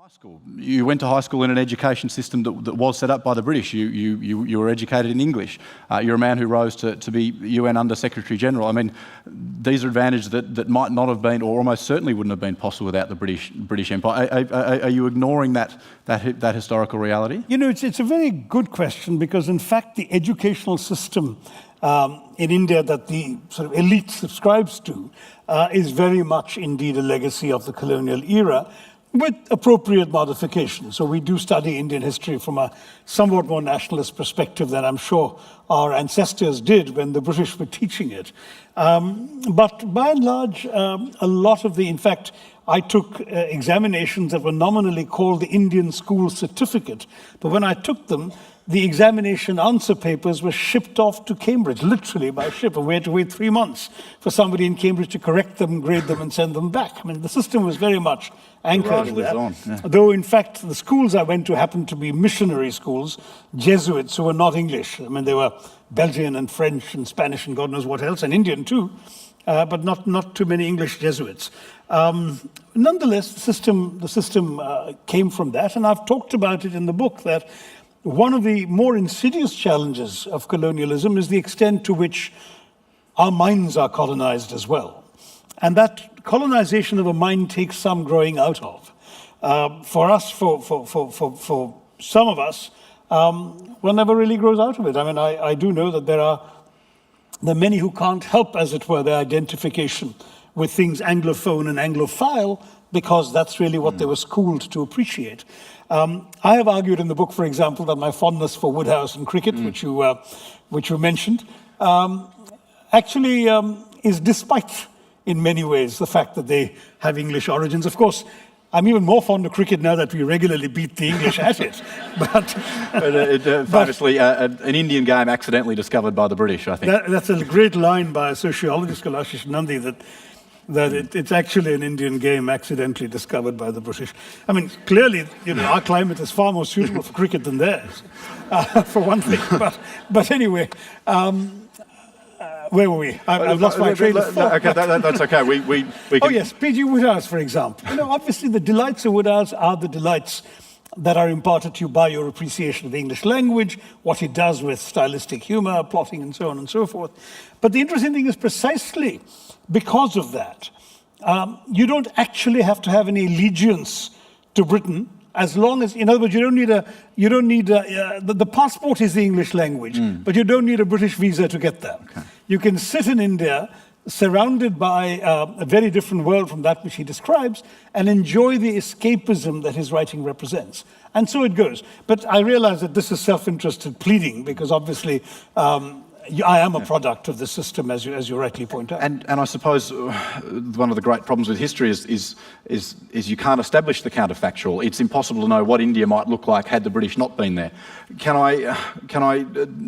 school. You went to high school in an education system that was set up by the British. You were educated in English. You're a man who rose to be UN Under Secretary General. I mean, these are advantages that might not have been, or almost certainly wouldn't have been possible without the British Empire. Are you ignoring that historical reality? You know, it's a very good question, because in fact the educational system in India that the sort of elite subscribes to is very much indeed a legacy of the colonial era, with appropriate modifications. So we do study Indian history from a somewhat more nationalist perspective than I'm sure our ancestors did when the British were teaching it. But by and large, a lot of in fact, I took examinations that were nominally called the Indian School Certificate, but when I took them, the examination answer papers were shipped off to Cambridge, literally by ship, and we had to wait 3 months for somebody in Cambridge to correct them, grade them, and send them back. I mean, the system was very much anchored in that. Yeah. Though, in fact, the schools I went to happened to be missionary schools, Jesuits who were not English. I mean, they were Belgian and French and Spanish and God knows what else, and Indian too, but not too many English Jesuits. Nonetheless, the system came from that, and I've talked about it in the book that one of the more insidious challenges of colonialism is the extent to which our minds are colonized as well. And that colonization of a mind takes some growing out of. For us, for some of us, one never really grows out of it. I mean, I do know that there are many who can't help, as it were, their identification with things Anglophone and Anglophile, because that's really what they were schooled to appreciate. I have argued in the book, for example, that my fondness for Woodhouse and cricket, which you mentioned, actually is despite, in many ways, the fact that they have English origins. Of course, I'm even more fond of cricket now that we regularly beat the English at it. But famously, an Indian game accidentally discovered by the British, I think. That's a great line by a sociologist called Ashish Nandi, that it's actually an Indian game accidentally discovered by the British. I mean, clearly, you know, our climate is far more suitable for cricket than theirs, for one thing. But anyway, where were we? I've lost my train of thought. Okay, that's okay. We can... Oh yes, P.G. Woodhouse, for example. You know, obviously the delights of Woodhouse are the delights that are imparted to you by your appreciation of the English language, what it does with stylistic humor, plotting, and so on and so forth. But the interesting thing is precisely because of that, you don't actually have to have any allegiance to Britain, as long as, in other words, the passport is the English language, but you don't need a British visa to get there. Okay. You can sit in India, surrounded by a very different world from that which he describes, and enjoy the escapism that his writing represents. And so it goes. But I realize that this is self-interested pleading, because obviously I am a product of the system, as you rightly point out. And I suppose one of the great problems with history is you can't establish the counterfactual. It's impossible to know what India might look like had the British not been there. Can I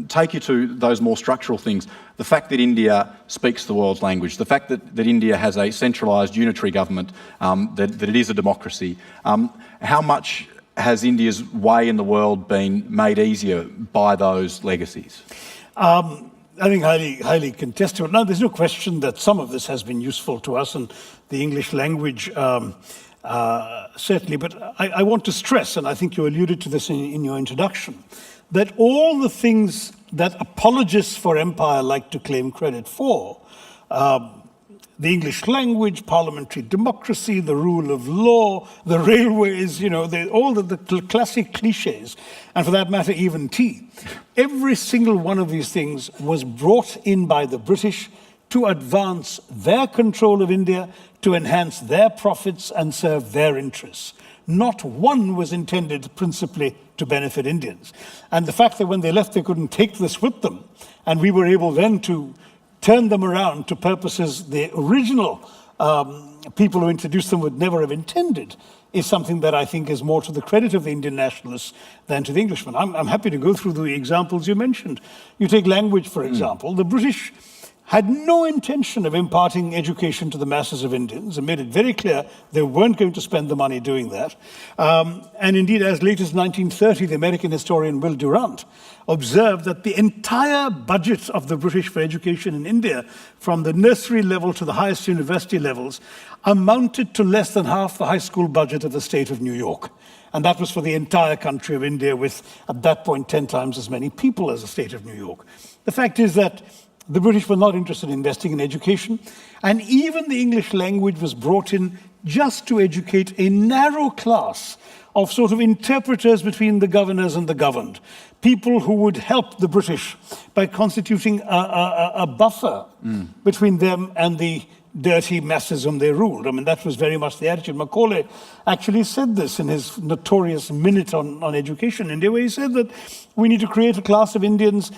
take you to those more structural things? The fact that India speaks the world's language, the fact that India has a centralised unitary government, that it is a democracy. How much has India's way in the world been made easier by those legacies? I think highly contestable. Now, there's no question that some of this has been useful to us, and the English language certainly. But I want to stress, and I think you alluded to this in your introduction, that all the things that apologists for empire like to claim credit for, the English language, parliamentary democracy, the rule of law, the railways, you know, all the classic cliches, and for that matter, even tea. Every single one of these things was brought in by the British to advance their control of India, to enhance their profits and serve their interests. Not one was intended principally to benefit Indians. And the fact that when they left, they couldn't take this with them, and we were able then to turn them around to purposes the original people who introduced them would never have intended, is something that I think is more to the credit of the Indian nationalists than to the Englishmen. I'm happy to go through the examples you mentioned. You take language, for example. The British had no intention of imparting education to the masses of Indians and made it very clear they weren't going to spend the money doing that. And indeed, as late as 1930, the American historian Will Durant observed that the entire budget of the British for education in India, from the nursery level to the highest university levels, amounted to less than half the high school budget of the state of New York. And that was for the entire country of India, with, at that point, 10 times as many people as the state of New York. The fact is that the British were not interested in investing in education, and even the English language was brought in just to educate a narrow class of sort of interpreters between the governors and the governed, people who would help the British by constituting a buffer between them and the dirty masses whom they ruled. I mean, that was very much the attitude. Macaulay actually said this in his notorious minute on education in India, where he said that we need to create a class of Indians,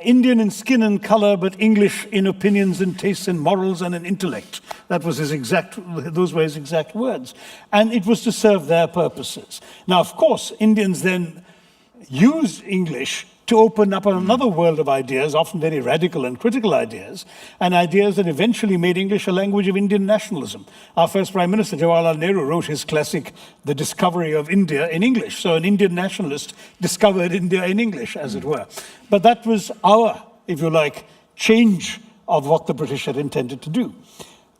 Indian in skin and color, but English in opinions and tastes and morals and in intellect. That was those were his exact words. And it was to serve their purposes. Now, of course, Indians then used English to open up another world of ideas, often very radical and critical ideas, and ideas that eventually made English a language of Indian nationalism. Our first Prime Minister, Jawaharlal Nehru, wrote his classic, The Discovery of India, in English. So an Indian nationalist discovered India in English, as it were. But that was our, if you like, change of what the British had intended to do.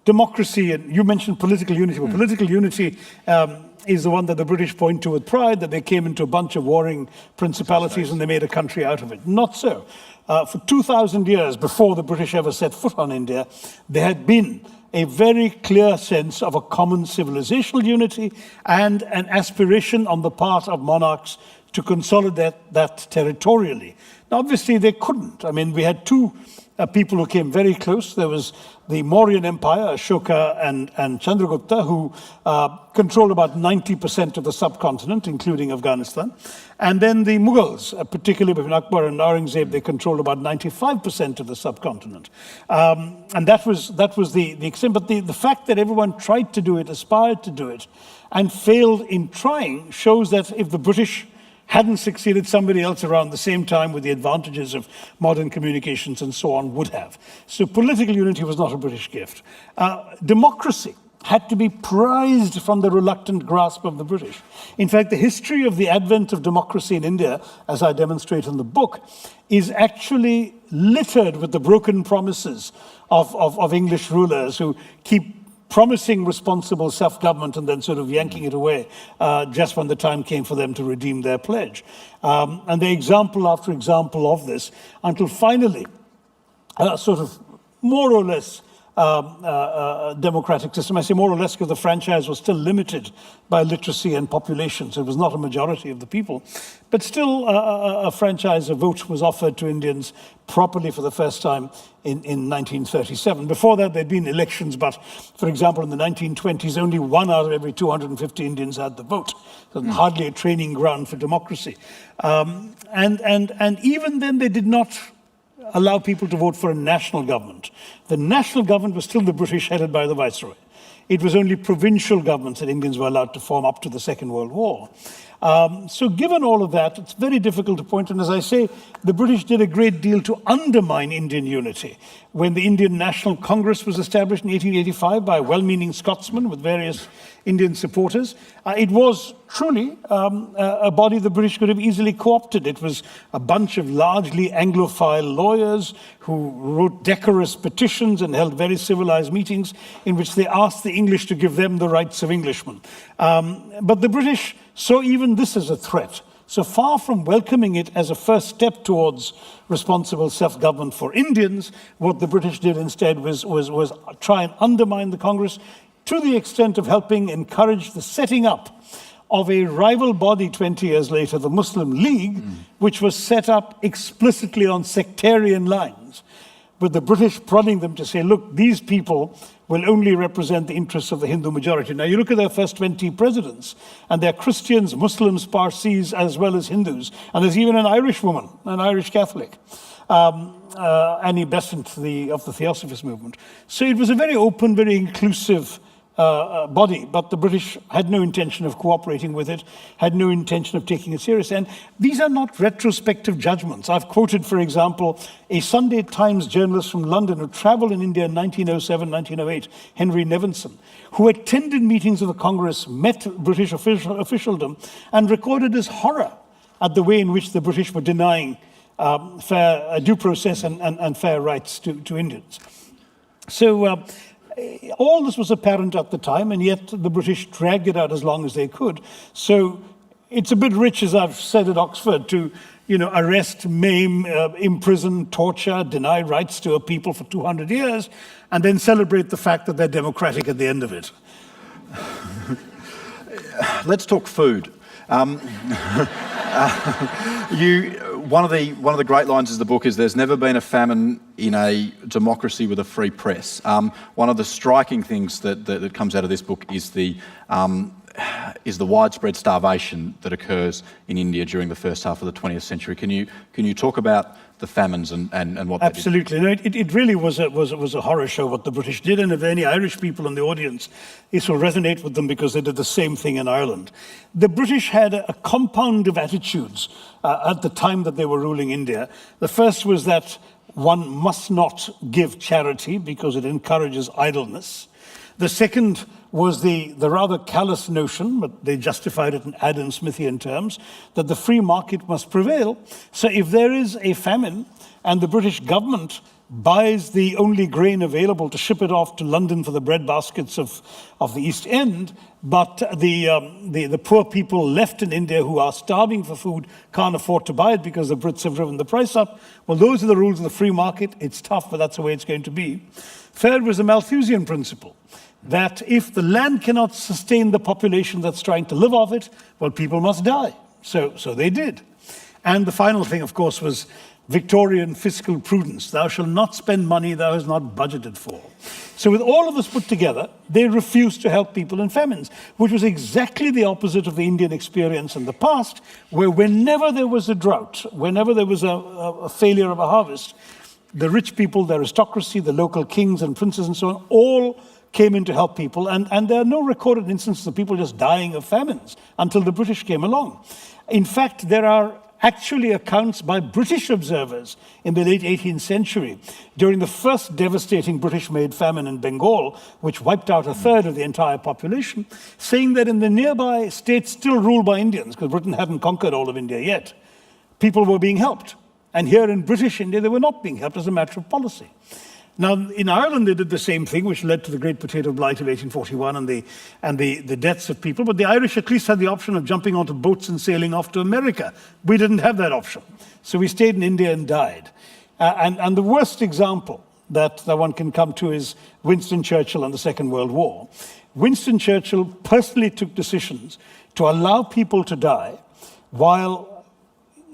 Democracy, and you mentioned political unity, but political unity is the one that the British point to with pride, that they came into a bunch of warring principalities and they made a country out of it. Not so. For 2,000 years before the British ever set foot on India, there had been a very clear sense of a common civilizational unity and an aspiration on the part of monarchs to consolidate that territorially. Now, obviously, they couldn't. I mean, we had two people who came very close. There was the Mauryan Empire, Ashoka and Chandragupta, who controlled about 90% of the subcontinent, including Afghanistan. And then the Mughals, particularly between Akbar and Aurangzeb, they controlled about 95% of the subcontinent. And that was the extent. But the fact that everyone tried to do it, aspired to do it, and failed in trying shows that if the British hadn't succeeded, somebody else around the same time with the advantages of modern communications and so on would have. So political unity was not a British gift. Democracy had to be prized from the reluctant grasp of the British. In fact, the history of the advent of democracy in India, as I demonstrate in the book, is actually littered with the broken promises of English rulers who keep promising responsible self-government and then sort of yanking it away just when the time came for them to redeem their pledge. And the example after example of this, until finally, sort of more or less democratic system. I say more or less because the franchise was still limited by literacy and population, so it was not a majority of the people. But still, a franchise, a vote was offered to Indians properly for the first time in 1937. Before that, there'd been elections, but for example, in the 1920s, only 1 out of every 250 Indians had the vote. So hardly a training ground for democracy. And even then, they did not allow people to vote for a national government. The national government was still the British, headed by the Viceroy. It was only provincial governments that Indians were allowed to form up to the Second World War. So given all of that, it's very difficult to point. And as I say, the British did a great deal to undermine Indian unity. When the Indian National Congress was established in 1885 by a well-meaning Scotsman with various Indian supporters, it was truly a body the British could have easily co-opted. It was a bunch of largely Anglophile lawyers who wrote decorous petitions and held very civilized meetings in which they asked the English to give them the rights of Englishmen. But the British saw even this as a threat. So far from welcoming it as a first step towards responsible self-government for Indians, what the British did instead was try and undermine the Congress to the extent of helping encourage the setting up of a rival body 20 years later, the Muslim League, which was set up explicitly on sectarian lines, with the British prodding them to say, look, these people will only represent the interests of the Hindu majority. Now, you look at their first 20 presidents, and they're Christians, Muslims, Parsis, as well as Hindus. And there's even an Irish woman, an Irish Catholic, Annie Besant of the Theosophist movement. So it was a very open, very inclusive body, but the British had no intention of cooperating with it, had no intention of taking it serious. And these are not retrospective judgments. I've quoted, for example, a Sunday Times journalist from London who traveled in India in 1907, 1908, Henry Nevinson, who attended meetings of the Congress, met British officialdom, and recorded his horror at the way in which the British were denying fair due process and fair rights to Indians. So all this was apparent at the time, and yet the British dragged it out as long as they could. So it's a bit rich, as I've said at Oxford, to arrest, maim, imprison, torture, deny rights to a people for 200 years, and then celebrate the fact that they're democratic at the end of it. Let's talk food. One of the great lines of the book is, "There's never been a famine in a democracy with a free press." One of the striking things that comes out of this book is the widespread starvation that occurs in India during the first half of the 20th century. Can you talk about the famines and what they did? Absolutely. No, it really was a horror show what the British did, and if there are any Irish people in the audience, this will resonate with them because they did the same thing in Ireland. The British had a compound of attitudes at the time that they were ruling India. The first was that one must not give charity because it encourages idleness. The second was the rather callous notion, but they justified it in Adam Smithian terms, that the free market must prevail. So if there is a famine and the British government buys the only grain available to ship it off to London for the bread baskets of the East End, but the poor people left in India who are starving for food can't afford to buy it because the Brits have driven the price up. Well, those are the rules of the free market. It's tough, but that's the way it's going to be. Third was the Malthusian principle, that if the land cannot sustain the population that's trying to live off it, well, people must die. So they did. And the final thing, of course, was Victorian fiscal prudence. Thou shalt not spend money thou hast not budgeted for. So with all of this put together, they refused to help people in famines, which was exactly the opposite of the Indian experience in the past, where whenever there was a drought, whenever there was a failure of a harvest, the rich people, the aristocracy, the local kings and princes and so on, all came in to help people. And there are no recorded instances of people just dying of famines until the British came along. In fact, there are actually accounts by British observers in the late 18th century during the first devastating British-made famine in Bengal, which wiped out a third of the entire population, saying that in the nearby states still ruled by Indians, because Britain hadn't conquered all of India yet, people were being helped. And here in British India, they were not being helped as a matter of policy. Now, in Ireland, they did the same thing, which led to the Great Potato Blight of 1841 and the deaths of people. But the Irish at least had the option of jumping onto boats and sailing off to America. We didn't have that option. So we stayed in India and died. And the worst example that one can come to is Winston Churchill and the Second World War. Winston Churchill personally took decisions to allow people to die while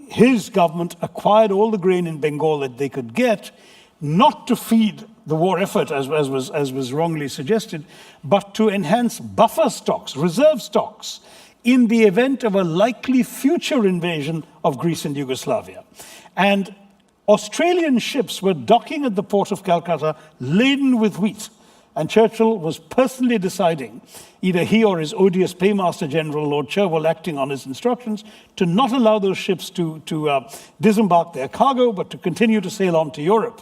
his government acquired all the grain in Bengal that they could get, not to feed the war effort, as was wrongly suggested, but to enhance buffer stocks, reserve stocks, in the event of a likely future invasion of Greece and Yugoslavia. And Australian ships were docking at the port of Calcutta laden with wheat. And Churchill was personally deciding, either he or his odious Paymaster General, Lord Cherwell, acting on his instructions, to not allow those ships to disembark their cargo, but to continue to sail on to Europe.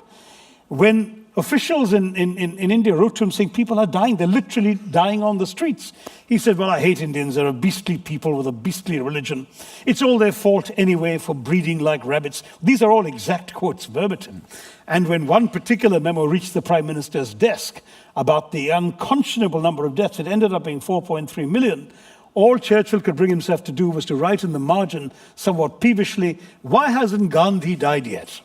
When officials in India wrote to him saying, people are dying, they're literally dying on the streets, he said, well, I hate Indians. They're a beastly people with a beastly religion. It's all their fault anyway for breeding like rabbits. These are all exact quotes, verbatim. And when one particular memo reached the Prime Minister's desk about the unconscionable number of deaths, it ended up being 4.3 million. All Churchill could bring himself to do was to write in the margin, somewhat peevishly, why hasn't Gandhi died yet?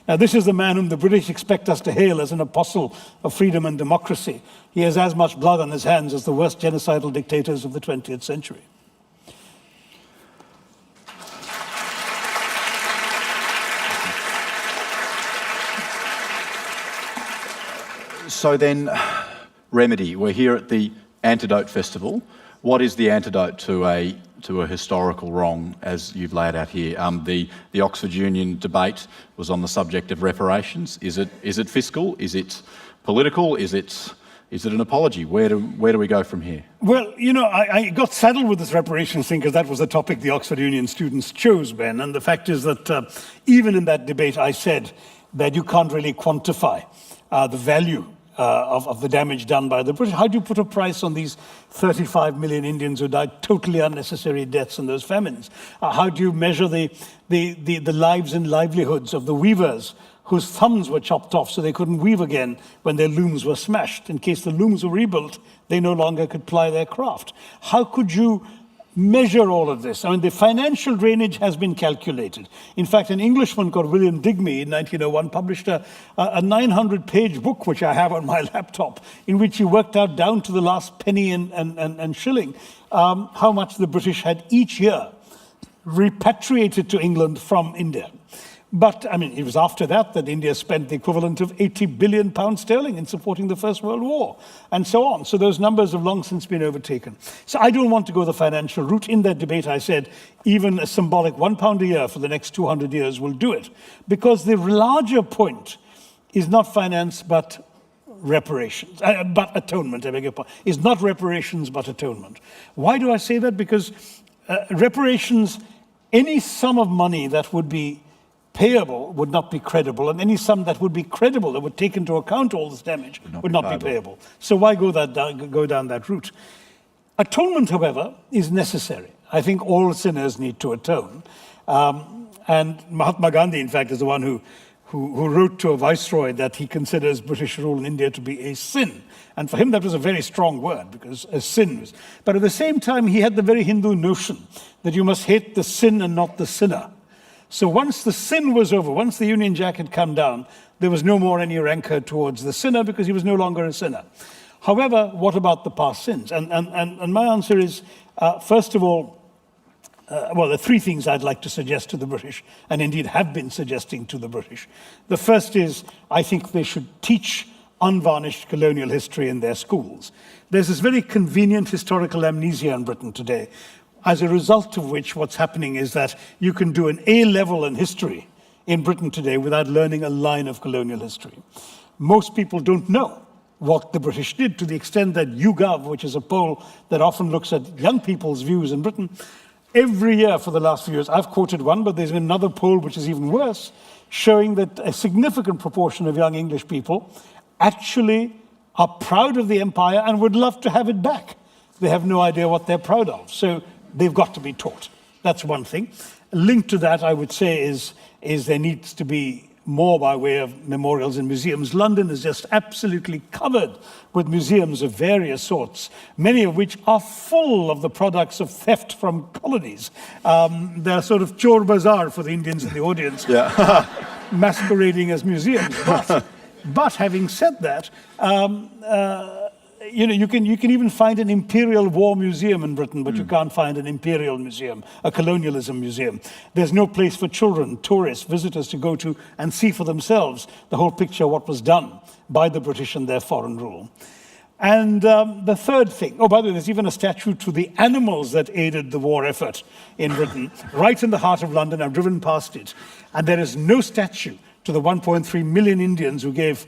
Now, this is the man whom the British expect us to hail as an apostle of freedom and democracy. He has as much blood on his hands as the worst genocidal dictators of the 20th century. So then, remedy. We're here at the Antidote Festival. What is the antidote to a historical wrong, as you've laid out here? The Oxford Union debate was on the subject of reparations. Is it fiscal? Is it political? Is it Is it an apology? Where do we go from here? Well, I got saddled with this reparations thing because that was the topic the Oxford Union students chose, Ben. And the fact is that even in that debate, I said that you can't really quantify the value of the damage done by the British. How do you put a price on these 35 million Indians who died totally unnecessary deaths in those famines? How do you measure the lives and livelihoods of the weavers whose thumbs were chopped off so they couldn't weave again when their looms were smashed? In case the looms were rebuilt, they no longer could ply their craft. How could you measure all of this? I mean, the financial drainage has been calculated. In fact, an Englishman called William Digby in 1901 published a 900-page book, which I have on my laptop, in which he worked out down to the last penny and shilling how much the British had each year repatriated to England from India. But, I mean, it was after that India spent the equivalent of 80 billion pounds sterling in supporting the First World War, and so on. So those numbers have long since been overtaken. So I don't want to go the financial route. In that debate, I said even a symbolic £1 a year for the next 200 years will do it. Because the larger point is not finance, but reparations, but atonement, I beg your pardon. Is not reparations, but atonement. Why do I say that? Because reparations, any sum of money that would be payable would not be credible, and any sum that would be credible, that would take into account all this damage, would not be payable. So why go down that route? Atonement, however, is necessary. I think all sinners need to atone. And Mahatma Gandhi, in fact, is the one who wrote to a viceroy that he considers British rule in India to be a sin. And for him, that was a very strong word, because a sin was. But at the same time, he had the very Hindu notion that you must hate the sin and not the sinner. So once the sin was over, once the Union Jack had come down, there was no more any rancor towards the sinner because he was no longer a sinner. However, what about the past sins? And my answer is, first of all, well, there are three things I'd like to suggest to the British, and indeed have been suggesting to the British. The first is, I think they should teach unvarnished colonial history in their schools. There's this very convenient historical amnesia in Britain today, as a result of which what's happening is that you can do an A-level in history in Britain today without learning a line of colonial history. Most people don't know what the British did, to the extent that YouGov, which is a poll that often looks at young people's views in Britain, every year for the last few years, I've quoted one, but there's been another poll which is even worse, showing that a significant proportion of young English people actually are proud of the empire and would love to have it back. They have no idea what they're proud of. So they've got to be taught. That's one thing. Linked to that, I would say, is there needs to be more by way of memorials and museums. London is just absolutely covered with museums of various sorts, many of which are full of the products of theft from colonies. They're sort of chor bazaar for the Indians in the audience, masquerading as museums. But having said that, you can even find an imperial war museum in Britain, but you can't find an imperial museum, a colonialism museum. There's no place for children, tourists, visitors to go to and see for themselves the whole picture of what was done by the British and their foreign rule. And the third thing, oh, by the way, there's even a statue to the animals that aided the war effort in Britain, right in the heart of London. I've driven past it. And there is no statue to the 1.3 million Indians who gave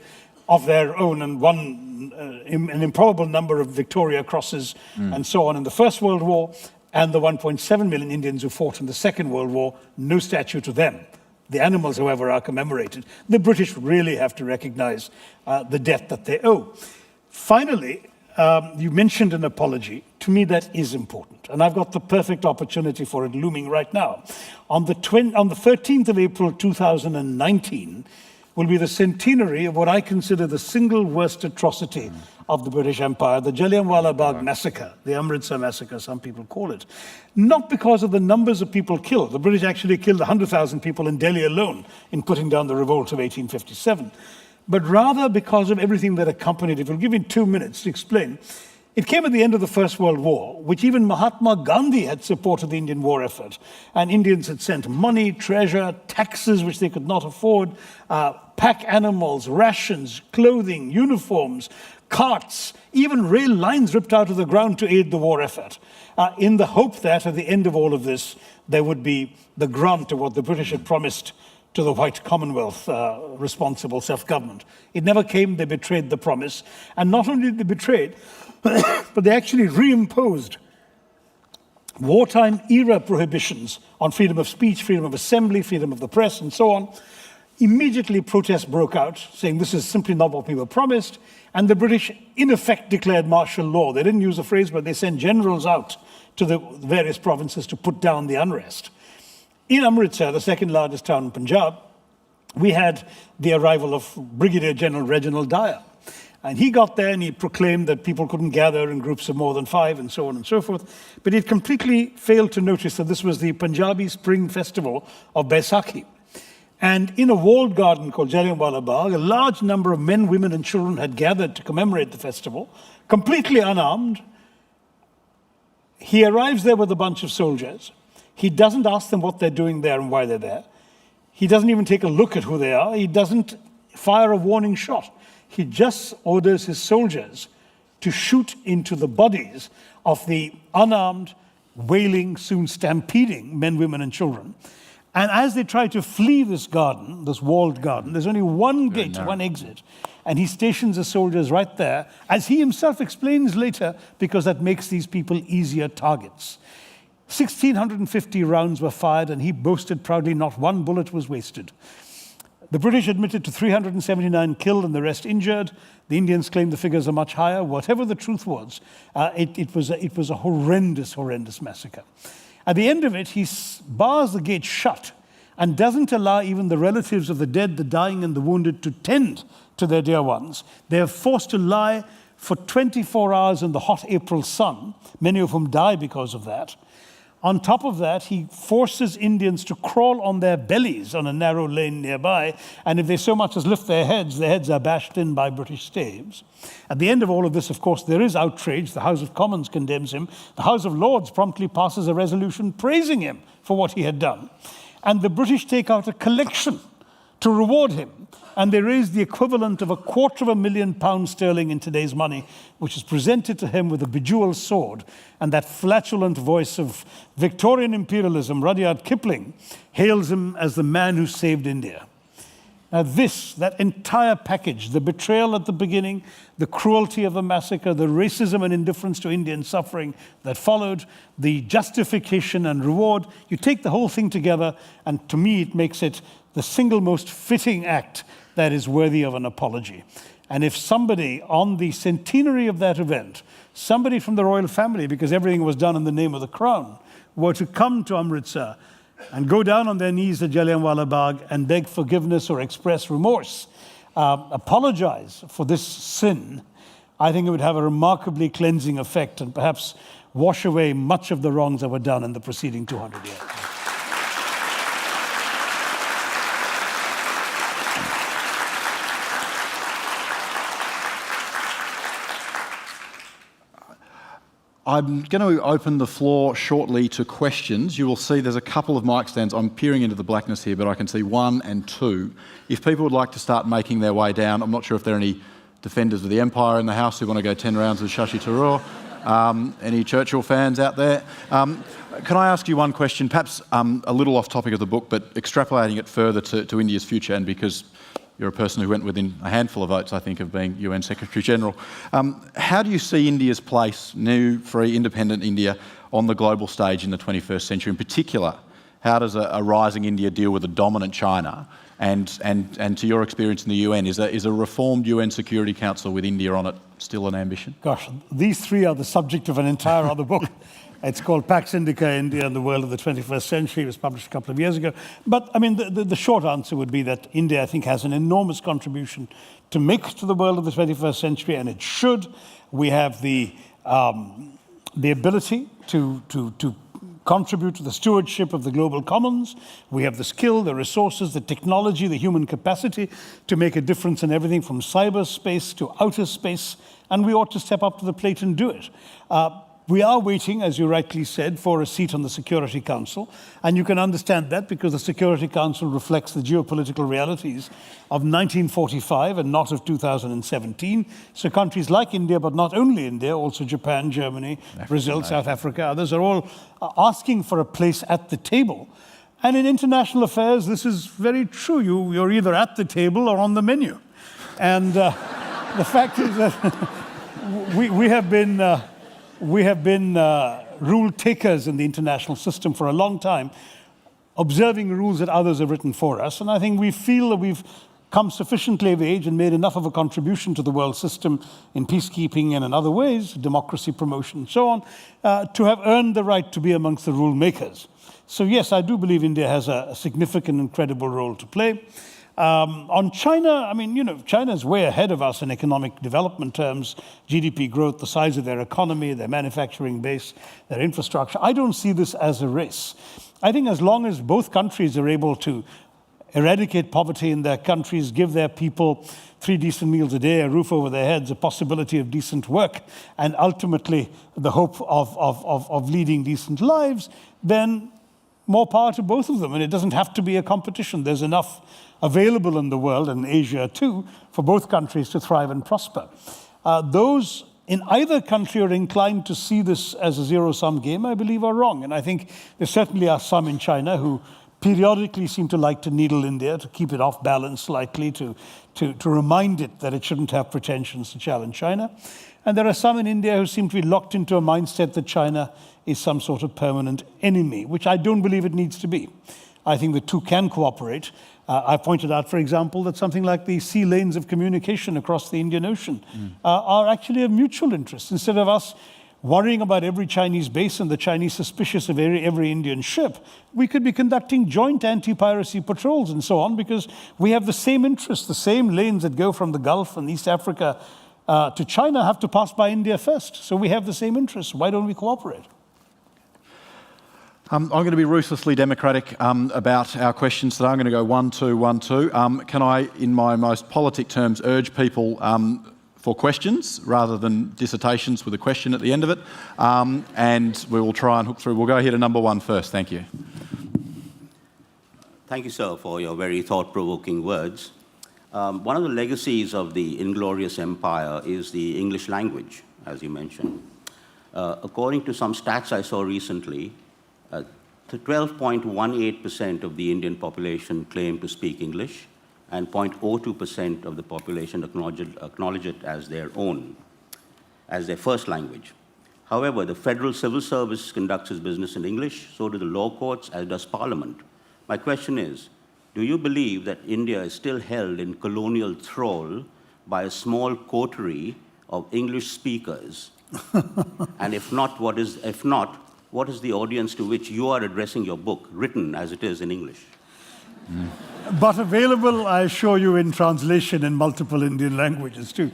of their own and an improbable number of Victoria Crosses and so on in the First World War, and the 1.7 million Indians who fought in the Second World War. No statue to them. The animals, however, are commemorated. The British really have to recognize the debt that they owe. Finally, you mentioned an apology. To me, that is important. And I've got the perfect opportunity for it looming right now. On the 13th of April 2019, will be the centenary of what I consider the single worst atrocity of the British Empire, the Jallianwala Bagh massacre, the Amritsar massacre, some people call it. Not because of the numbers of people killed. The British actually killed 100,000 people in Delhi alone in putting down the revolt of 1857. But rather because of everything that accompanied it. We'll give you 2 minutes to explain. It came at the end of the First World War, which even Mahatma Gandhi had supported the Indian war effort. And Indians had sent money, treasure, taxes which they could not afford, pack animals, rations, clothing, uniforms, carts, even rail lines ripped out of the ground to aid the war effort, in the hope that at the end of all of this, there would be the grant of what the British had promised to the white Commonwealth responsible self-government. It never came. They betrayed the promise. And not only did they betray it, but they actually reimposed wartime era prohibitions on freedom of speech, freedom of assembly, freedom of the press, and so on. Immediately protests broke out, saying this is simply not what we were promised. And the British, in effect, declared martial law. They didn't use the phrase, but they sent generals out to the various provinces to put down the unrest. In Amritsar, the second largest town in Punjab, we had the arrival of Brigadier General Reginald Dyer. And he got there and he proclaimed that people couldn't gather in groups of more than 5 and so on and so forth. But he completely failed to notice that this was the Punjabi Spring Festival of Baisakhi. And in a walled garden called Jallianwala Bagh, a large number of men, women and children had gathered to commemorate the festival, completely unarmed. He arrives there with a bunch of soldiers. He doesn't ask them what they're doing there and why they're there. He doesn't even take a look at who they are. He doesn't fire a warning shot. He just orders his soldiers to shoot into the bodies of the unarmed, wailing, soon stampeding men, women, and children. And as they try to flee this garden, this walled garden, there's only one gate, one exit. And he stations the soldiers right there, as he himself explains later, because that makes these people easier targets. 1,650 rounds were fired, and he boasted proudly not one bullet was wasted. The British admitted to 379 killed and the rest injured. The Indians claimed the figures are much higher. Whatever the truth was, it was a horrendous, horrendous massacre. At the end of it, he bars the gate shut and doesn't allow even the relatives of the dead, the dying, and the wounded to tend to their dear ones. They are forced to lie for 24 hours in the hot April sun, many of whom die because of that. On top of that, he forces Indians to crawl on their bellies on a narrow lane nearby, and if they so much as lift their heads are bashed in by British staves. At the end of all of this, of course, there is outrage. The House of Commons condemns him. The House of Lords promptly passes a resolution praising him for what he had done. And the British take out a collection to reward him, and they raise the equivalent of £250,000 in today's money, which is presented to him with a bejeweled sword, and that flatulent voice of Victorian imperialism, Rudyard Kipling, hails him as the man who saved India. Now that entire package, the betrayal at the beginning, the cruelty of the massacre, the racism and indifference to Indian suffering that followed, the justification and reward, you take the whole thing together, and to me it makes it the single most fitting act that is worthy of an apology. And if somebody on the centenary of that event, somebody from the royal family, because everything was done in the name of the crown, were to come to Amritsar and go down on their knees at Jallianwala Bagh and beg forgiveness or express remorse, apologize for this sin, I think it would have a remarkably cleansing effect and perhaps wash away much of the wrongs that were done in the preceding 200 years. I'm going to open the floor shortly to questions. You will see there's a couple of mic stands. I'm peering into the blackness here, but I can see 1 and 2. If people would like to start making their way down, I'm not sure if there are any defenders of the empire in the house who want to go 10 rounds with Shashi Tharoor. Any Churchill fans out there? Can I ask you one question, perhaps a little off topic of the book, but extrapolating it further to India's future, and because you're a person who went within a handful of votes, I think, of being UN Secretary General. How do you see India's place, new, free, independent India, on the global stage in the 21st century? In particular, how does a rising India deal with a dominant China? And to your experience in the UN, is a reformed UN Security Council with India on it still an ambition? Gosh, these three are the subject of an entire other book. It's called Pax Indica, India and the World of the 21st Century. It was published a couple of years ago. But, I mean, the short answer would be that India, I think, has an enormous contribution to make to the world of the 21st century, and it should. We have the ability to contribute to the stewardship of the global commons. We have the skill, the resources, the technology, the human capacity to make a difference in everything from cyberspace to outer space, and we ought to step up to the plate and do it. We are waiting, as you rightly said, for a seat on the Security Council. And you can understand that because the Security Council reflects the geopolitical realities of 1945 and not of 2017. So countries like India, but not only India, also Japan, Germany, Brazil, South Africa, others are all asking for a place at the table. And in international affairs, this is very true. You're either at the table or on the menu. And the fact is that we have been rule takers in the international system for a long time, observing rules that others have written for us. And I think we feel that we've come sufficiently of age and made enough of a contribution to the world system in peacekeeping and in other ways, democracy promotion and so on, to have earned the right to be amongst the rule makers. So yes, I do believe India has a significant and credible role to play. On China, I mean, China is way ahead of us in economic development terms, GDP growth, the size of their economy, their manufacturing base, their infrastructure. I don't see this as a race. I think as long as both countries are able to eradicate poverty in their countries, give their people 3 decent meals a day, a roof over their heads, a possibility of decent work, and ultimately the hope of leading decent lives, then more power to both of them. And it doesn't have to be a competition. There's enough available in the world, and Asia too, for both countries to thrive and prosper. Those in either country are inclined to see this as a zero-sum game, I believe, are wrong. And I think there certainly are some in China who periodically seem to like to needle India, to keep it off balance slightly, to remind it that it shouldn't have pretensions to challenge China. And there are some in India who seem to be locked into a mindset that China is some sort of permanent enemy, which I don't believe it needs to be. I think the two can cooperate. I pointed out, for example, that something like the sea lanes of communication across the Indian Ocean are actually of mutual interest. Instead of us worrying about every Chinese base and the Chinese suspicious of every Indian ship, we could be conducting joint anti-piracy patrols and so on, because we have the same interests. The same lanes that go from the Gulf and East Africa to China have to pass by India first. So we have the same interests. Why don't we cooperate? I'm going to be ruthlessly democratic about our questions today. I'm going to go 1-2, 1-2. Can I, in my most politic terms, urge people for questions rather than dissertations with a question at the end of it? And we will try and hook through. We'll go here to number 1 first. Thank you. Thank you, sir, for your very thought-provoking words. One of the legacies of the inglorious empire is the English language, as you mentioned. According to some stats I saw recently, 12.18% of the Indian population claim to speak English, and 0.02% of the population acknowledge it as their own, as their first language. However, the Federal Civil Service conducts its business in English, so do the law courts, as does Parliament. My question is, do you believe that India is still held in colonial thrall by a small coterie of English speakers? And if not, what is the audience to which you are addressing your book, written as it is in English? But available, I assure you, in translation in multiple Indian languages too.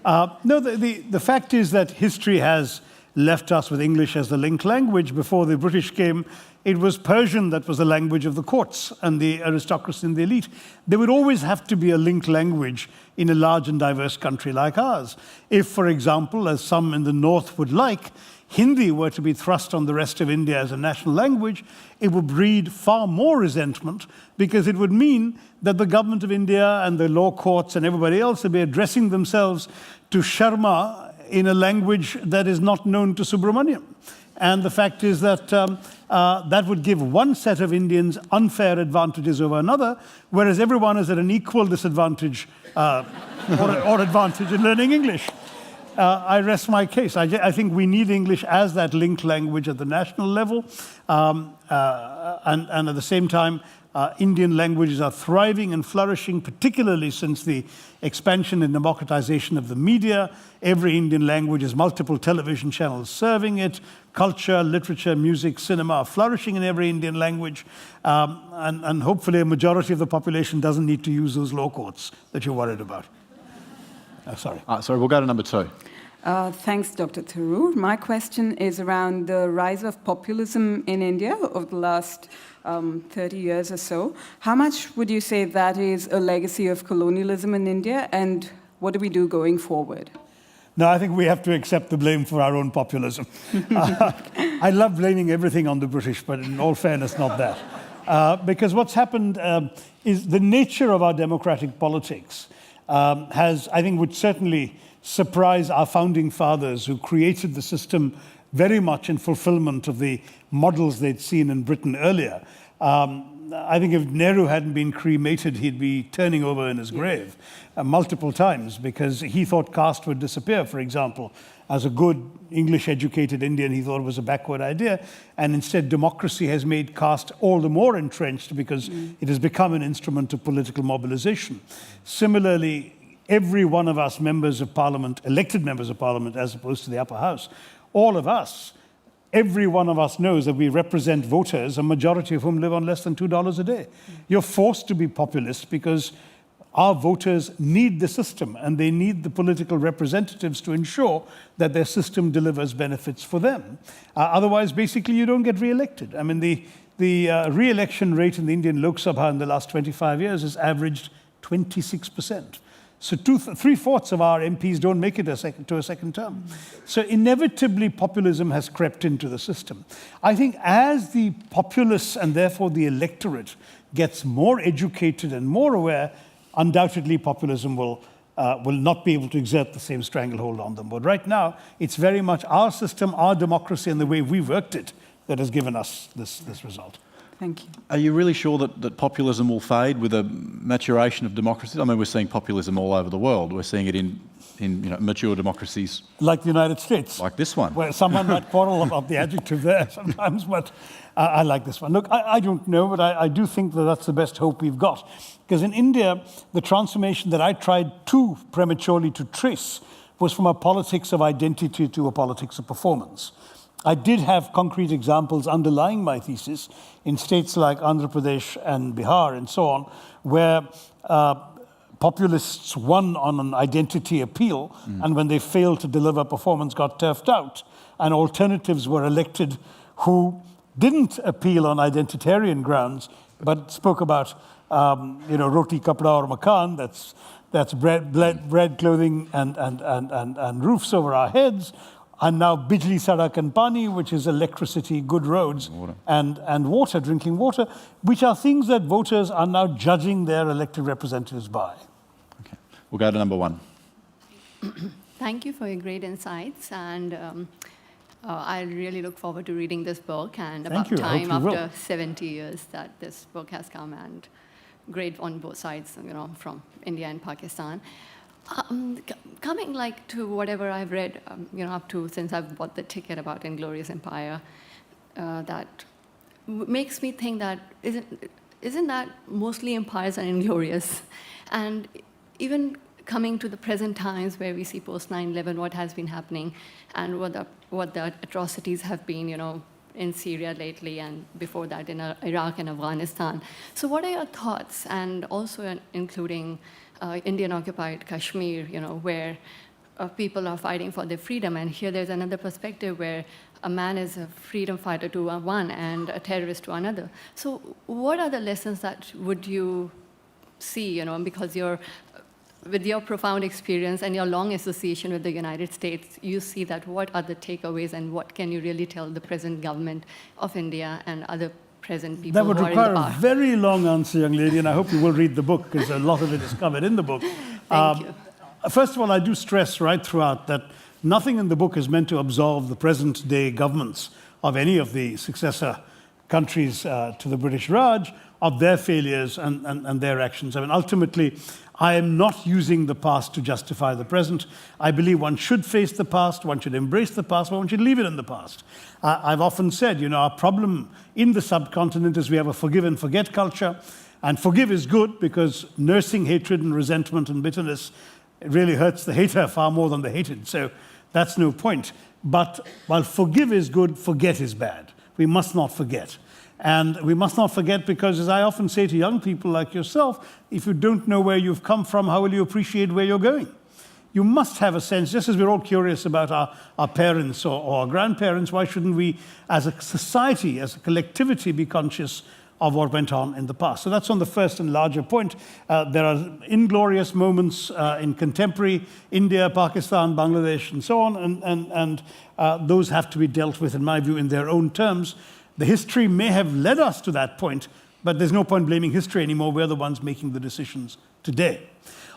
No, the fact is that history has left us with English as the link language. Before the British came, it was Persian that was the language of the courts and the aristocracy and the elite. There would always have to be a link language in a large and diverse country like ours. If, for example, as some in the north would like, Hindi were to be thrust on the rest of India as a national language, it would breed far more resentment, because it would mean that the government of India and the law courts and everybody else would be addressing themselves to Sharma in a language that is not known to Subramaniam. And the fact is that that would give one set of Indians unfair advantages over another, whereas everyone is at an equal disadvantage or advantage in learning English. I rest my case. I think we need English as that linked language at the national level. And at the same time, Indian languages are thriving and flourishing, particularly since the expansion and democratization of the media. Every Indian language has multiple television channels serving it. Culture, literature, music, cinema are flourishing in every Indian language. And hopefully a majority of the population doesn't need to use those law courts that you're worried about. Sorry, we'll go to number 2. Thanks, Dr. Tharoor. My question is around the rise of populism in India over the last 30 years or so. How much would you say that is a legacy of colonialism in India, and what do we do going forward? No, I think we have to accept the blame for our own populism. I love blaming everything on the British, but in all fairness, not that. Because what's happened is the nature of our democratic politics would certainly surprise our founding fathers, who created the system very much in fulfillment of the models they'd seen in Britain earlier. I think if Nehru hadn't been cremated, he'd be turning over in his grave multiple times, because he thought caste would disappear, for example. As a good English-educated Indian, he thought it was a backward idea. And instead, democracy has made caste all the more entrenched because it has become an instrument of political mobilization. Similarly, every one of us members of parliament, elected members of parliament, as opposed to the upper house, all of us, every one of us knows that we represent voters, a majority of whom live on less than $2 a day. You're forced to be populist because our voters need the system, and they need the political representatives to ensure that their system delivers benefits for them. Otherwise, basically, you don't get re-elected. I mean, the re-election rate in the Indian Lok Sabha in the last 25 years has averaged 26%. So three-fourths of our MPs don't make it to a second term. So inevitably, populism has crept into the system. I think as the populace, and therefore the electorate, gets more educated and more aware, undoubtedly populism will not be able to exert the same stranglehold on them. But right now, it's very much our system, our democracy, and the way we've worked it that has given us this result. Thank you. Are you really sure that populism will fade with a maturation of democracy? I mean, we're seeing populism all over the world. We're seeing it in mature democracies. Like the United States. Like this one. Where someone might quarrel about the adjective there sometimes, but I like this one. Look, I don't know, but I do think that that's the best hope we've got. Because in India, the transformation that I tried too prematurely to trace was from a politics of identity to a politics of performance. I did have concrete examples underlying my thesis in states like Andhra Pradesh and Bihar and so on, where populists won on an identity appeal, and when they failed to deliver performance, got turfed out, and alternatives were elected who didn't appeal on identitarian grounds, but spoke about roti, kapda, or makan. That's bread, clothing, and roofs over our heads. And now Bijli, Sadak and Pani, which is electricity, good roads, and water, drinking water, which are things that voters are now judging their elected representatives by. Okay. We'll go to number one. Thank you for your great insights, and I really look forward to reading this book, and about time after 70 years that this book has come, and great on both sides, from India and Pakistan. Coming to whatever I've read, up to since I've bought the ticket about Inglorious Empire, that makes me think that isn't that mostly empires are inglorious, and even coming to the present times where we see post 9/11 what has been happening, and what the atrocities have been, in Syria lately, and before that in Iraq and Afghanistan. So what are your thoughts, and also including Indian-occupied Kashmir, where people are fighting for their freedom, and here there's another perspective where a man is a freedom fighter to one and a terrorist to another. So what are the lessons that would you see, because with your profound experience and your long association with the United States, you see that what are the takeaways, and what can you really tell the present government of India and other present people that would who require are in the a very long answer, young lady, and I hope you will read the book, because a lot of it is covered in the book. Thank you. First of all, I do stress right throughout that nothing in the book is meant to absolve the present-day governments of any of the successor countries to the British Raj of their failures and their actions. I mean, ultimately, I am not using the past to justify the present. I believe one should face the past, one should embrace the past, but one should leave it in the past. I've often said, our problem in the subcontinent is we have a forgive and forget culture. And forgive is good, because nursing hatred and resentment and bitterness really hurts the hater far more than the hated. So that's no point. But while forgive is good, forget is bad. We must not forget. And we must not forget, because as I often say to young people like yourself, if you don't know where you've come from, how will you appreciate where you're going? You must have a sense, just as we're all curious about our parents or our grandparents, why shouldn't we, as a society, as a collectivity, be conscious of what went on in the past? So that's on the first and larger point. There are inglorious moments in contemporary India, Pakistan, Bangladesh, and so on, and those have to be dealt with, in my view, in their own terms. The history may have led us to that point, but there's no point blaming history anymore. We're the ones making the decisions today.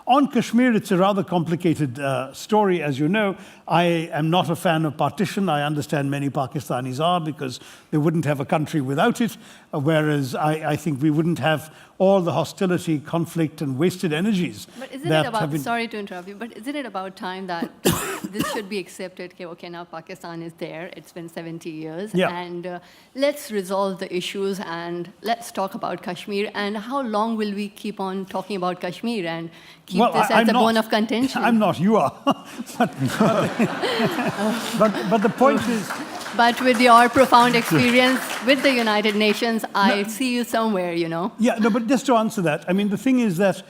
On Kashmir, it's a rather complicated story, as you know. I am not a fan of partition. I understand many Pakistanis are, because they wouldn't have a country without it, whereas I think we wouldn't have all the hostility, conflict, and wasted energies. But isn't it about, sorry to interrupt you, but isn't it about time that this should be accepted? Okay, now Pakistan is there. It's been 70 years. Yeah. And let's resolve the issues and let's talk about Kashmir. And how long will we keep on talking about Kashmir and keep this as a bone of contention? I'm not, you are. but the point is... But with your profound experience with the United Nations, I see you somewhere, you know. Yeah, no, but just to answer that, I mean, the thing is that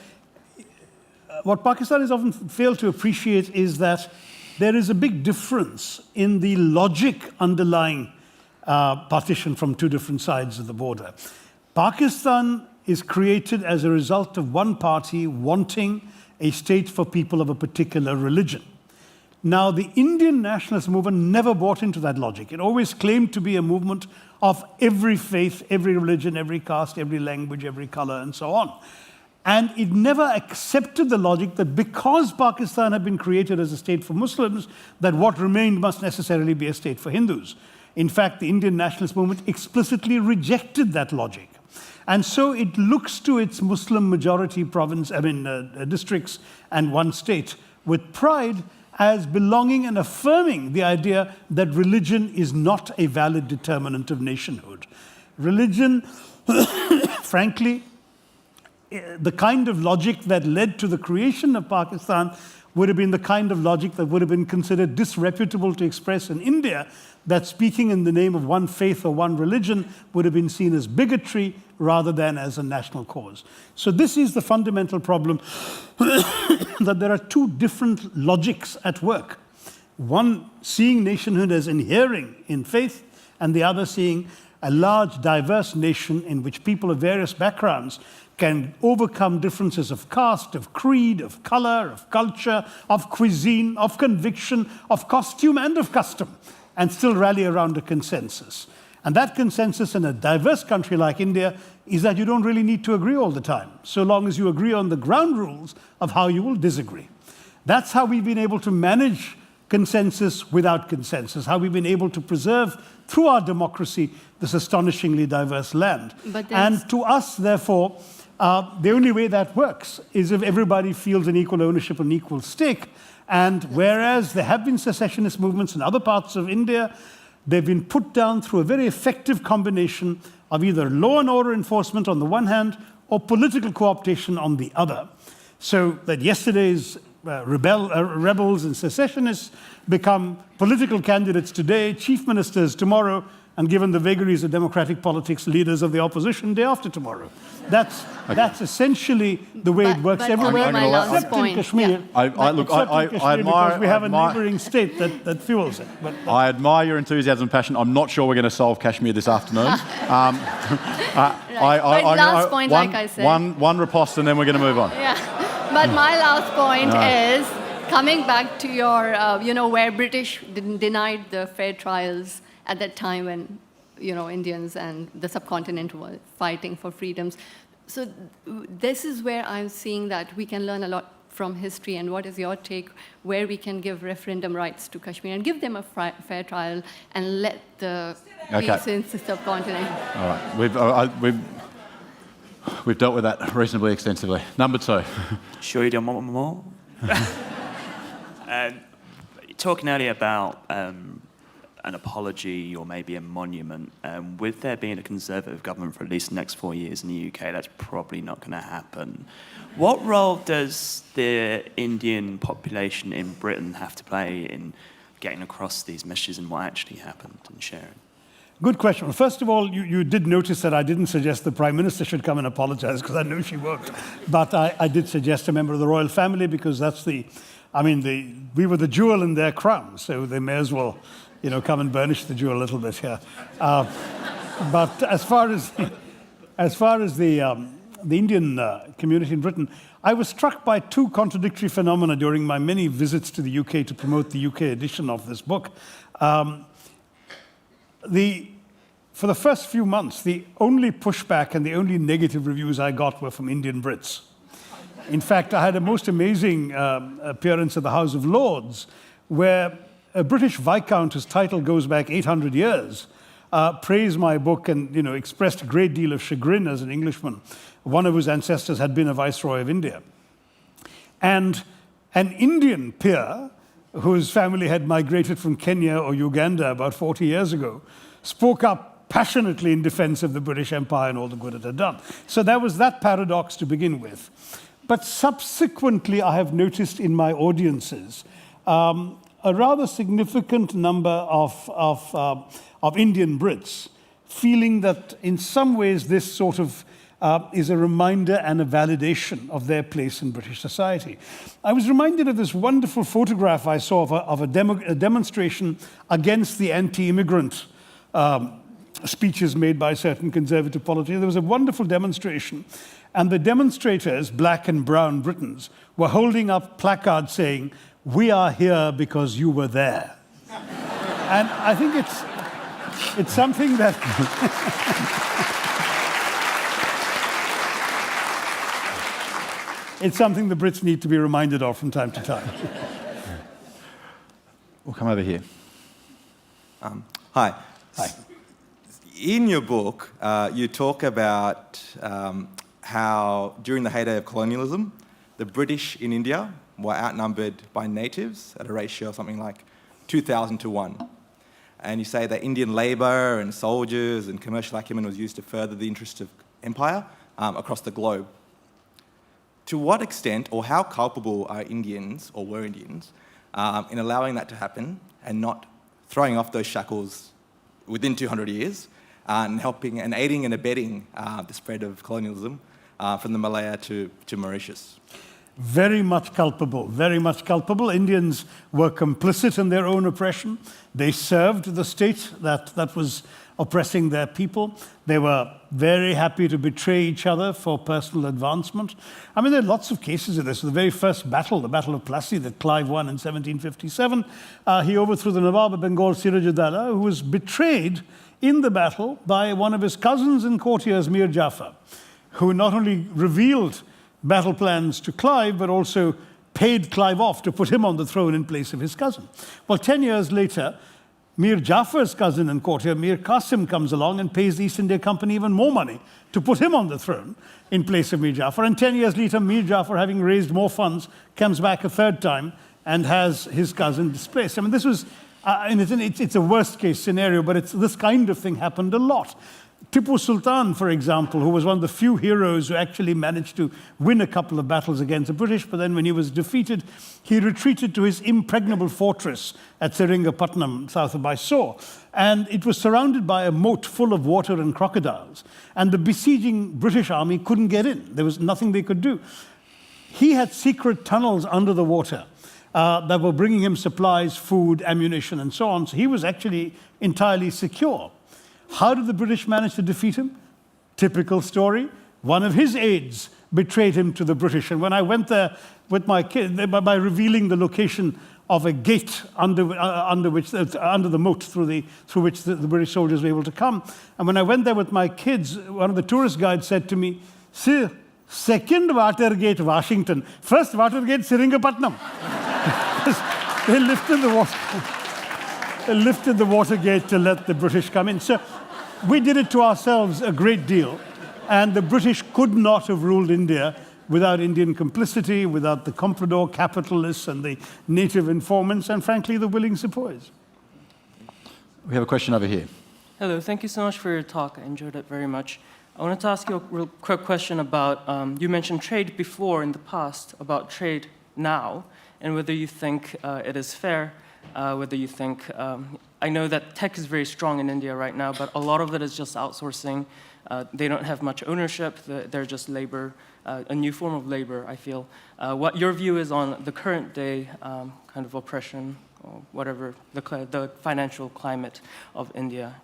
what Pakistanis often fail to appreciate is that there is a big difference in the logic underlying partition from two different sides of the border. Pakistan is created as a result of one party wanting a state for people of a particular religion. Now, the Indian nationalist movement never bought into that logic. It always claimed to be a movement of every faith, every religion, every caste, every language, every color, and so on. And it never accepted the logic that because Pakistan had been created as a state for Muslims, that what remained must necessarily be a state for Hindus. In fact, the Indian nationalist movement explicitly rejected that logic. And so it looks to its Muslim majority districts and one state with pride, as belonging and affirming the idea that religion is not a valid determinant of nationhood. Religion, frankly, the kind of logic that led to the creation of Pakistan would have been the kind of logic that would have been considered disreputable to express in India, that speaking in the name of one faith or one religion would have been seen as bigotry rather than as a national cause. So this is the fundamental problem, that there are two different logics at work. One seeing nationhood as inhering in faith, and the other seeing a large, diverse nation in which people of various backgrounds can overcome differences of caste, of creed, of color, of culture, of cuisine, of conviction, of costume, and of custom, and still rally around a consensus. And that consensus in a diverse country like India is that you don't really need to agree all the time, so long as you agree on the ground rules of how you will disagree. That's how we've been able to manage consensus without consensus, how we've been able to preserve, through our democracy, this astonishingly diverse land. And to us, therefore, the only way that works is if everybody feels an equal ownership and equal stake. And whereas there have been secessionist movements in other parts of India, they've been put down through a very effective combination of either law and order enforcement on the one hand or political co-optation on the other. So that yesterday's rebels and secessionists become political candidates today, chief ministers tomorrow, and given the vagaries of democratic politics, leaders of the opposition day after tomorrow. That's essentially the way it works everywhere, except in Kashmir. I admire, because we have a neighboring state that fuels it. I admire your enthusiasm and passion. I'm not sure we're going to solve Kashmir this afternoon. Last point, like I said. One riposte and then we're going to move on. Yeah. But my last point is coming back to your, where British denied the fair trials at that time when, Indians and the subcontinent were fighting for freedoms. So this is where I'm seeing that we can learn a lot from history. And what is your take where we can give referendum rights to Kashmir and give them a fair trial and let the peace in the subcontinent? All right. We've dealt with that reasonably extensively. Number 2. Sure you don't want more? Talking earlier about an apology or maybe a monument, with there being a Conservative government for at least the next 4 years in the UK, that's probably not going to happen. What role does the Indian population in Britain have to play in getting across these messages and what actually happened and sharing? Good question. Well, first of all, you did notice that I didn't suggest the Prime Minister should come and apologize, because I know she won't. But I did suggest a member of the royal family, because that's we were the jewel in their crown, so they may as well, come and burnish the jewel a little bit here. But as far as the Indian community in Britain, I was struck by two contradictory phenomena during my many visits to the UK to promote the UK edition of this book. For the first few months, the only pushback and the only negative reviews I got were from Indian Brits. In fact, I had a most amazing appearance at the House of Lords, where a British Viscount, whose title goes back 800 years, praised my book and expressed a great deal of chagrin as an Englishman, one of whose ancestors had been a Viceroy of India. And an Indian peer, whose family had migrated from Kenya or Uganda about 40 years ago, spoke up passionately in defense of the British Empire and all the good it had done. So there was that paradox to begin with. But subsequently, I have noticed in my audiences a rather significant number of Indian Brits feeling that in some ways this sort of is a reminder and a validation of their place in British society. I was reminded of this wonderful photograph I saw of a demonstration against the anti-immigrant speeches made by certain conservative politicians. There was a wonderful demonstration, and the demonstrators, black and brown Britons, were holding up placards saying, "We are here because you were there." And I think it's something that it's something the Brits need to be reminded of from time to time. We'll come over here. Hi. Hi. In your book, you talk about how during the heyday of colonialism, the British in India were outnumbered by natives at a ratio of something like 2,000 to 1. And you say that Indian labour and soldiers and commercial acumen was used to further the interests of empire across the globe. To what extent or how culpable are Indians, or were Indians, in allowing that to happen and not throwing off those shackles within 200 years and helping and aiding and abetting the spread of colonialism from the Malaya to Mauritius? Very much culpable, very much culpable. Indians were complicit in their own oppression. They served the state that was oppressing their people. They were very happy to betray each other for personal advancement. I mean, there are lots of cases of this. The very first battle, the Battle of Plassey that Clive won in 1757, he overthrew the Nawab of Bengal, Siraj-ud-Dawla, who was betrayed in the battle by one of his cousins and courtiers, Mir Jafar, who not only revealed battle plans to Clive, but also paid Clive off to put him on the throne in place of his cousin. Well, 10 years later, Mir Jafar's cousin and courtier, Mir Qasim, comes along and pays the East India Company even more money to put him on the throne in place of Mir Jafar. And 10 years later, Mir Jafar, having raised more funds, comes back a third time and has his cousin displaced. I mean, this was, it's a worst-case scenario, but this kind of thing happened a lot. Tipu Sultan, for example, who was one of the few heroes who actually managed to win a couple of battles against the British, but then when he was defeated, he retreated to his impregnable fortress at Seringapatnam, south of Mysore. And it was surrounded by a moat full of water and crocodiles. And the besieging British army couldn't get in. There was nothing they could do. He had secret tunnels under the water that were bringing him supplies, food, ammunition, and so on. So he was actually entirely secure. How did the British manage to defeat him? Typical story. One of his aides betrayed him to the British. And when I went there with my kid, by revealing the location of a gate under the moat through which the British soldiers were able to come. And when I went there with my kids, one of the tourist guides said to me, "Sir, second water gate, Washington. First water gate, Seringapatnam." They lifted the water gate to let the British come in. So we did it to ourselves a great deal. And the British could not have ruled India without Indian complicity, without the comprador capitalists and the native informants, and frankly, the willing sepoys. We have a question over here. Hello, thank you so much for your talk. I enjoyed it very much. I wanted to ask you a real quick question about, you mentioned trade before in the past, about trade now, and whether you think it is fair, whether you think, I know that tech is very strong in India right now, but a lot of it is just outsourcing. They don't have much ownership. They're just labor, a new form of labor, I feel. What your view is on the current day kind of oppression, or whatever, the financial climate of India.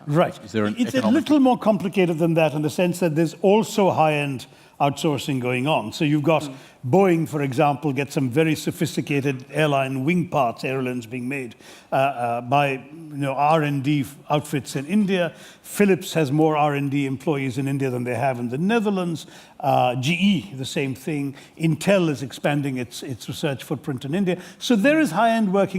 Right. It's a little more complicated than that in the sense that there's also high-end outsourcing going on. So you've got Boeing, for example, gets some very sophisticated airline wing parts, airlines being made by R&D outfits in India. Philips has more R&D employees in India than they have in the Netherlands. GE, the same thing. Intel is expanding its research footprint in India. So there is high-end work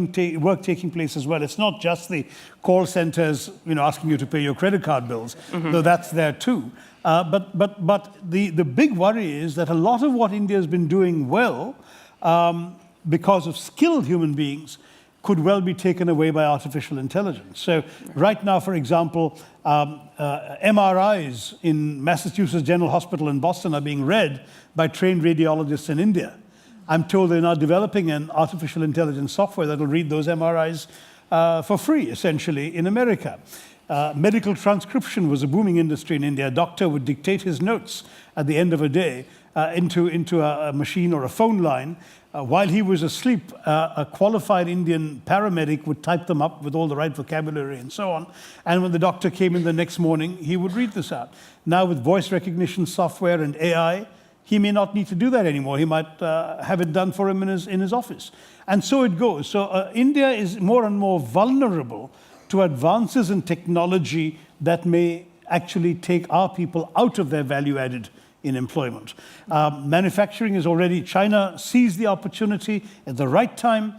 taking place as well. It's not just the call centers, asking you to pay your credit card bills, though that's there too. But the big worry is that a lot of what India has been doing well, because of skilled human beings, could well be taken away by artificial intelligence. So right now, for example, MRIs in Massachusetts General Hospital in Boston are being read by trained radiologists in India. I'm told they're now developing an artificial intelligence software that will read those MRIs for free, essentially, in America. Medical transcription was a booming industry in India. A doctor would dictate his notes at the end of a day into a machine or a phone line. While he was asleep, a qualified Indian paramedic would type them up with all the right vocabulary and so on. And when the doctor came in the next morning, he would read this out. Now with voice recognition software and AI, he may not need to do that anymore. He might have it done for him in his office. And so it goes. So India is more and more vulnerable to advances in technology that may actually take our people out of their value added in employment. Manufacturing is already, China seized the opportunity at the right time.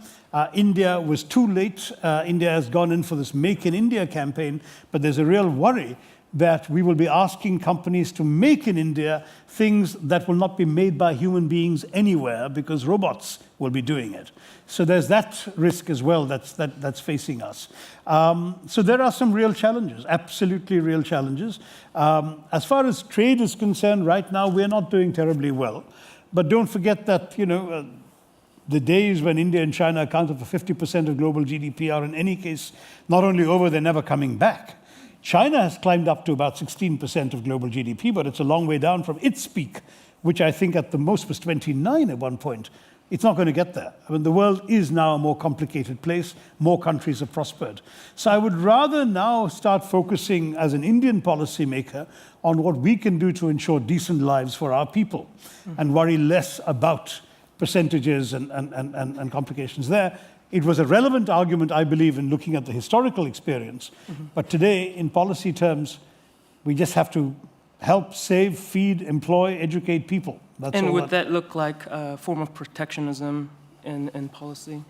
India was too late. India has gone in for this Make in India campaign, but there's a real worry that we will be asking companies to make in India things that will not be made by human beings anywhere because robots will be doing it. So there's that risk as well that's facing us. So there are some real challenges, absolutely real challenges. As far as trade is concerned, right now we're not doing terribly well. But don't forget that, the days when India and China accounted for 50% of global GDP are in any case not only over, they're never coming back. China has climbed up to about 16% of global GDP, but it's a long way down from its peak, which I think at the most was 29 at one point. It's not going to get there. I mean, the world is now a more complicated place. More countries have prospered. So I would rather now start focusing as an Indian policymaker on what we can do to ensure decent lives for our people and worry less about percentages and complications there. It was a relevant argument, I believe, in looking at the historical experience. But today, in policy terms, we just have to help, save, feed, employ, educate people. That's and all would that look like a form of protectionism in policy?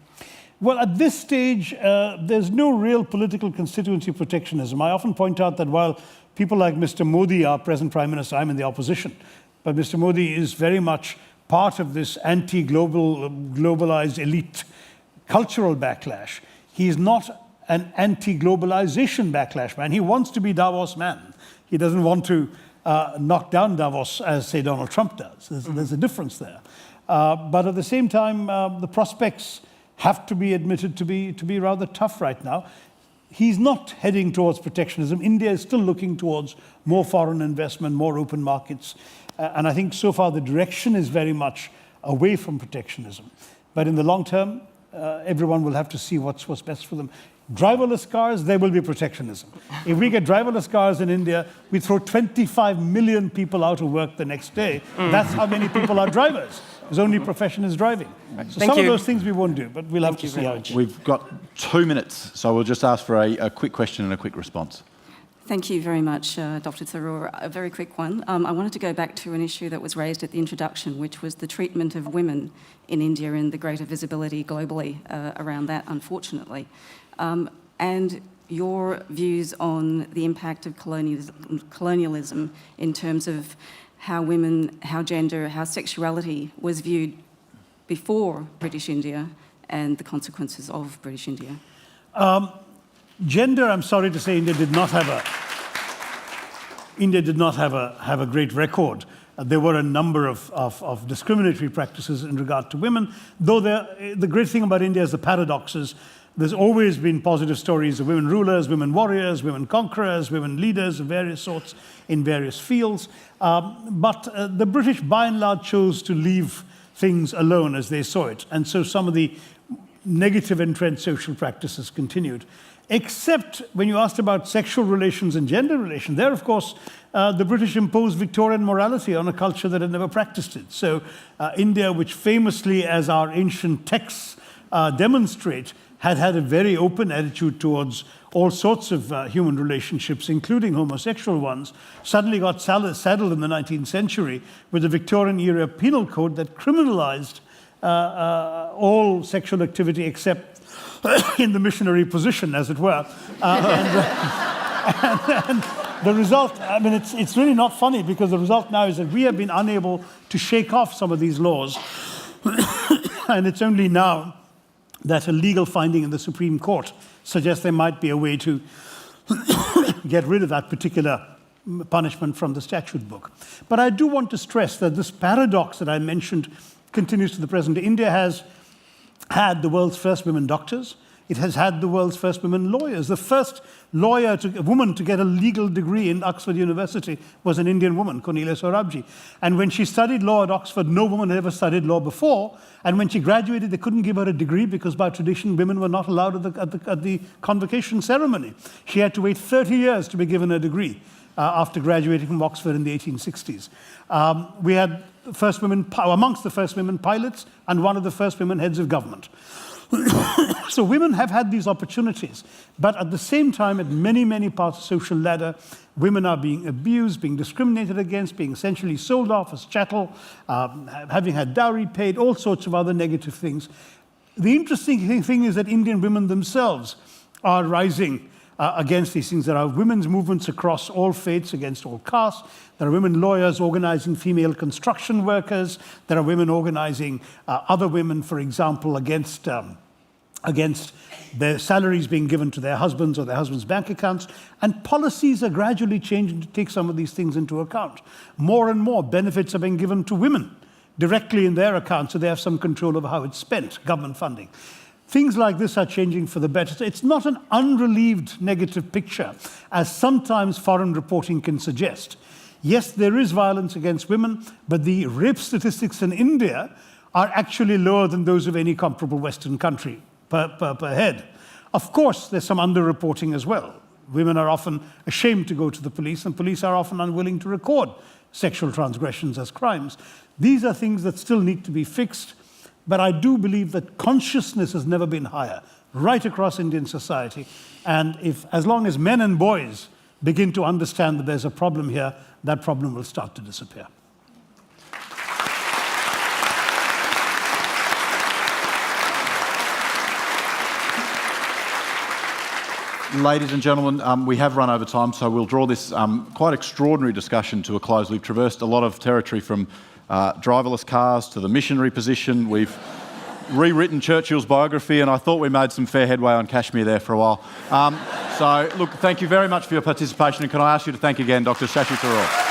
Well, at this stage, there's no real political constituency protectionism. I often point out that while people like Mr. Modi, our present Prime Minister, I'm in the opposition, but Mr. Modi is very much part of this anti-globalized elite cultural backlash. He's not an anti-globalization backlash man. He wants to be Davos man. He doesn't want to knock down Davos as, say, Donald Trump does. There's a difference there. But at the same time, the prospects have to be admitted to be rather tough right now. He's not heading towards protectionism. India is still looking towards more foreign investment, more open markets. And I think so far the direction is very much away from protectionism. But in the long term, everyone will have to see what's best for them. Driverless cars, there will be protectionism. If we get driverless cars in India, we throw 25 million people out of work the next day. That's how many people are drivers. His only profession is driving. So some of those things we won't do, but we'll have to see how it goes. We've got 2 minutes, so we'll just ask for a quick question and a quick response. Thank you very much, Dr. Tharoor. A very quick one. I wanted to go back to an issue that was raised at the introduction, which was the treatment of women in India and the greater visibility globally around that, unfortunately. And your views on the impact of colonialism in terms of how women, how gender, how sexuality was viewed before British India and the consequences of British India. Gender, I'm sorry to say, India did not have a great record. There were a number of discriminatory practices in regard to women, though the great thing about India is the paradoxes. There's always been positive stories of women rulers, women warriors, women conquerors, women leaders of various sorts in various fields. But the British, by and large, chose to leave things alone as they saw it. And so some of the negative entrenched social practices continued. except when you asked about sexual relations and gender relations. There, of course, the British imposed Victorian morality on a culture that had never practiced it. So India, which famously, as our ancient texts demonstrate, had had a very open attitude towards all sorts of human relationships, including homosexual ones, suddenly got saddled in the 19th century with a Victorian-era penal code that criminalized all sexual activity except in the missionary position, as it were. And the result, I mean, it's really not funny, because the result now is that we have been unable to shake off some of these laws. And it's only now that a legal finding in the Supreme Court suggests there might be a way to get rid of that particular punishment from the statute book. But I do want to stress that this paradox that I mentioned continues to the present day. India has had the world's first women doctors. It has had the world's first women lawyers. The first woman to get a legal degree in Oxford University was an Indian woman, Cornelia Sorabji. And when she studied law at Oxford, no woman had ever studied law before. And when she graduated, they couldn't give her a degree because by tradition, women were not allowed at the convocation ceremony. She had to wait 30 years to be given a degree after graduating from Oxford in the 1860s. We had first women, amongst the first women pilots, and one of the first women heads of government. So women have had these opportunities, but at the same time, at many, many parts of the social ladder, women are being abused, being discriminated against, being essentially sold off as chattel, having had dowry paid, all sorts of other negative things. The interesting thing is that Indian women themselves are rising against these things. There are women's movements across all faiths, against all castes. There are women lawyers organizing female construction workers. There are women organizing other women, for example, against their salaries being given to their husbands or their husbands' bank accounts. And policies are gradually changing to take some of these things into account. More and more benefits are being given to women directly in their accounts, so they have some control over how it's spent, government funding. Things like this are changing for the better. So it's not an unrelieved negative picture, as sometimes foreign reporting can suggest. Yes, there is violence against women, but the rape statistics in India are actually lower than those of any comparable Western country per head. Of course, there's some underreporting as well. Women are often ashamed to go to the police, and police are often unwilling to record sexual transgressions as crimes. These are things that still need to be fixed. But I do believe that consciousness has never been higher, right across Indian society. And as long as men and boys begin to understand that there's a problem here, that problem will start to disappear. Ladies and gentlemen, we have run over time, so we'll draw this quite extraordinary discussion to a close. We've traversed a lot of territory from driverless cars to the missionary position. We've rewritten Churchill's biography, and I thought we made some fair headway on Kashmir there for a while. So, look, thank you very much for your participation, and can I ask you to thank again Dr. Shashi Tharoor.